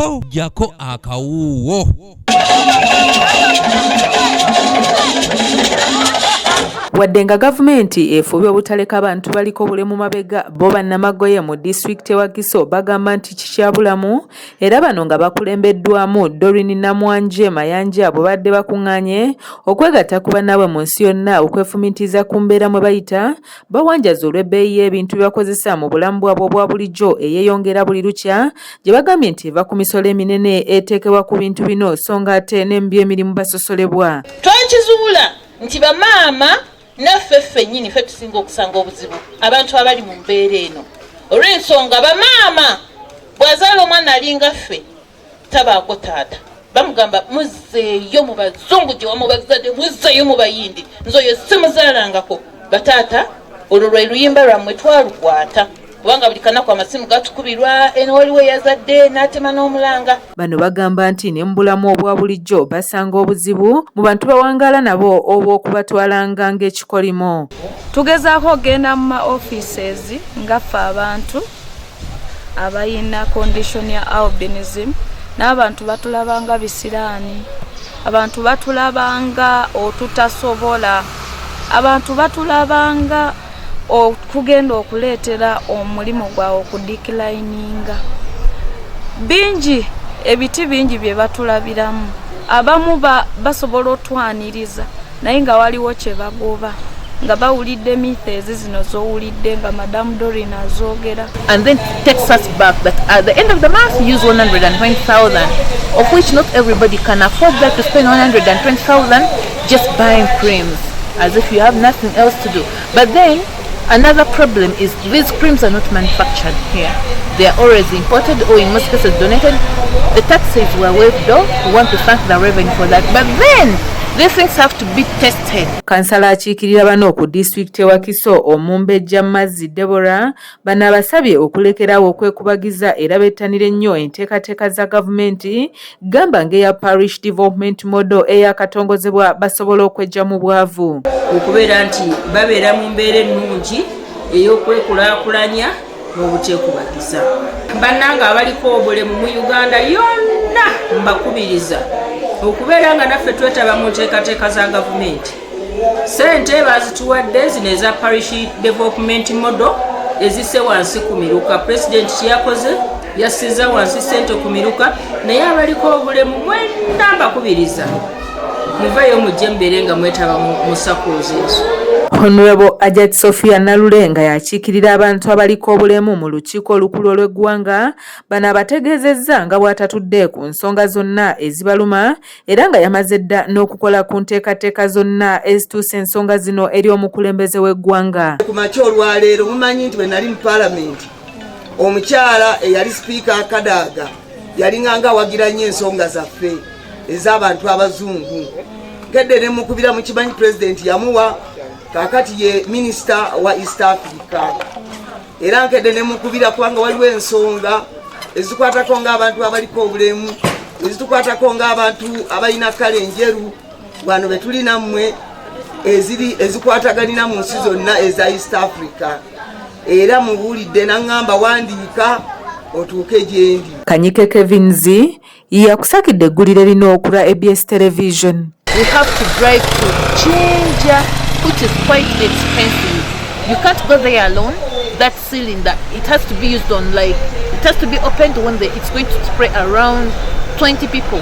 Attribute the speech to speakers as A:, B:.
A: Abaliko jako akawuwo.
B: Wadde nga gavumenti efubye obutaleka abantu baliko obulemu mabega bo bannamagoye mu disitulikiti ewa Kiso bagamba nti kikyabulamu era bano nga bakulembeddwamu Doreen Namwanje Mayanja abo badde bakuŋŋaanye okwegatta ku bannaabwe mu nsi yonna okwefumiitiriza ku mbeera mwe bayita bawanjaza olw'ebbeeyi y'ebintu byebakozesa mu bulamu bwabwe obwa bulijjo eyeeyongera buli lukya gye bagambye nti eva ku misolo eminene eteekebwa ku bintu bino so nga ate n'embi emirimu basosolebwa.
C: Twakizuula nti bamaama naffe ffennyini ffe tusinga okusanga obuzibu abantu abali mu mbeera eno olw'ensonga bamaama bw'azaala omwana alinga ffe tabaako taata bamugamba muzzeeyo mu bazungu gye wamubazadde muzzeeyo mu bayindi nze oyo simuzaalangako bataata olwo lwe luyimba lwammwe twalukwata kubanga buli kanaku amasimu gatukubirwa eno waliwo yazadde n'atema n'omulanga.
B: Bano bagamba nti ne mu bulamu obwa bulijjo basanga obuzibu mu bantu bawangaala nabo obw'okubatwalanga ng'ekikolimo.
D: Tugezaako ogenda mu ma offices nga ffe abantu abayina condition ya albinism n'abantu batulabanga bisiraani, abantu batulabanga otutasobola, abantu batulabanga okugenda okuleetera omulimu gwawe okudikilininga. Bingi ebiti bingi bye batulabiramu, abamu basobola otwaniriza naye nga waliwo kye bagoba nga bawulidde myths zino z'owulidde nga Madam Doreen azoogera.
C: And then takes us back that at the end of the month you use 120,000 of which not everybody can afford that to spend 120,000 just buying creams as if you have nothing else to do. But then another problem is these creams are not manufactured here. They are always imported or in most cases donated. The taxes were waived off. We want to thank the revenue for that. But then these things have to be tested.
B: Kansala akiikirira bano ku disitulikiti ewa Kiso Omumbejja Mazzi Deborah bano abasabye okulekerawo okwekubagiza era bettanire nnyo enteekateeka za gavumenti gamba ng'eya parish development model eyakatongozebwa basobola okwejja mu bwavu.
E: Okubeera nti babeera mu mbeera ennungi ey'okwekulaakulanya n'obuteekubagiza. Bannanga abaliko obulemu mu Uganda yonna mbakubiriza okubeera nga naffe twetaba mu nteekateeka za gavumenti. Ssente bazituwadde zino eza parish development model ezisse wansi ku miruka. Pulezidenti kyeyakoze yassizza wansi ssente ku miruka naye abaliko obulemu mwenna mbakubiriza muveeyo mujje mbeere nga mwetaba mu sakozi ezo.
B: Honorable Ajat Sophia Nalulenga yakiikirira abantu abaliko obulemu mu lukiiko olukulu olw'eggwanga bano abategeezezza nga bw'atatudde ku nsonga zonna ezibaluma era nga yamaze dda n'okukola ku nteekateeka zonna ezituusa ensonga zino eri omukulembeze w'eggwanga.
F: Ku makya olwaleero mumanyi nti bwe nali mu paalamenti omukyala eyali sipiika Kadaaga yalinganga awagira nnyo ensonga zaffe ez'abantu abazungu. Kedde ne mukubira mu kimanyi pulezidenti yamuwa kakati ye minisita wa East Africa era nkedde ne mukubira kubanga waliwo ensonga ezikwatako ng'abantu abaliko obulemu ezitukwatako ng'abantu abalina kale enjeru wano be tuli nammwe ezikwataganira mu nsi zonna eza East Africa era mubuulidde naŋŋamba wandiika otuuke gye ndi.
B: Kanyike Kevinzi yakusakidde eggulire lino okula ABS Television.
C: We have to drive to Jinja, which is quite expensive. You can't go there alone. That cylinder, it has to be used on it has to be opened when it's going to spray around 20 people.